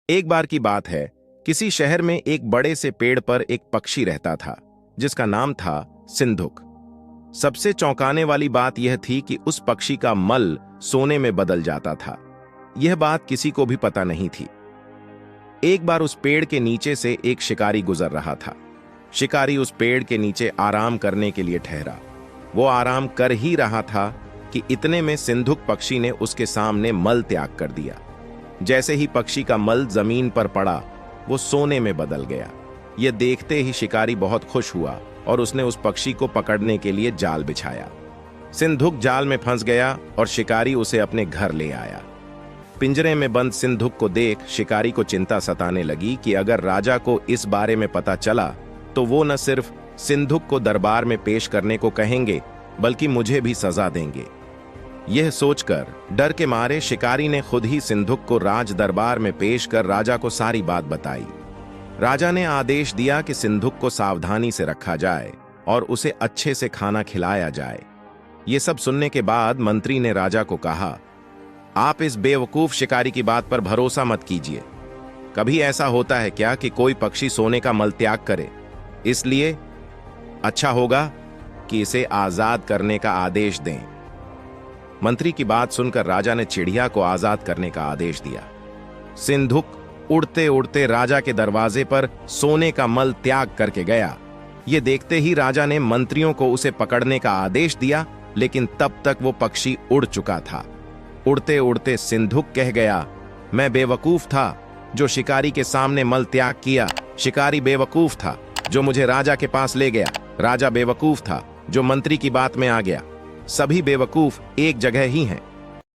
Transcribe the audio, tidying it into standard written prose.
एक बार की बात है, किसी शहर में एक बड़े से पेड़ पर एक पक्षी रहता था जिसका नाम था सिंधुक। सबसे चौंकाने वाली बात यह थी कि उस पक्षी का मल सोने में बदल जाता था। यह बात किसी को भी पता नहीं थी। एक बार उस पेड़ के नीचे से एक शिकारी गुजर रहा था। शिकारी उस पेड़ के नीचे आराम करने के लिए ठहरा। वो आराम कर ही रहा था कि इतने में सिंधुक पक्षी ने उसके सामने मल त्याग कर दिया। जैसे ही पक्षी का मल जमीन पर पड़ा, वो सोने में बदल गया। यह देखते ही शिकारी बहुत खुश हुआ और उसने उस पक्षी को पकड़ने के लिए जाल बिछाया। सिंधुक जाल में फंस गया और शिकारी उसे अपने घर ले आया। पिंजरे में बंद सिंधुक को देख शिकारी को चिंता सताने लगी कि अगर राजा को इस बारे में पता चला तो वो न सिर्फ सिंधुक को दरबार में पेश करने को कहेंगे बल्कि मुझे भी सजा देंगे। यह सोचकर डर के मारे शिकारी ने खुद ही सिंधुक को राज दरबार में पेश कर राजा को सारी बात बताई। राजा ने आदेश दिया कि सिंधुक को सावधानी से रखा जाए और उसे अच्छे से खाना खिलाया जाए। ये सब सुनने के बाद मंत्री ने राजा को कहा, आप इस बेवकूफ शिकारी की बात पर भरोसा मत कीजिए। कभी ऐसा होता है क्या कि कोई पक्षी सोने का मल त्याग करे? इसलिए अच्छा होगा कि इसे आजाद करने का आदेश दें। मंत्री की बात सुनकर राजा ने चिड़िया को आजाद करने का आदेश दिया। सिंधुक उड़ते उड़ते राजा के दरवाजे पर सोने का मल त्याग करके गया। ये देखते ही राजा ने मंत्रियों को उसे पकड़ने का आदेश दिया, लेकिन तब तक वो पक्षी उड़ चुका था। उड़ते उड़ते सिंधुक कह गया, मैं बेवकूफ था जो शिकारी के सामने मल त्याग किया। शिकारी बेवकूफ था जो मुझे राजा के पास ले गया। राजा बेवकूफ था जो मंत्री की बात में आ गया। सभी बेवकूफ एक जगह ही हैं।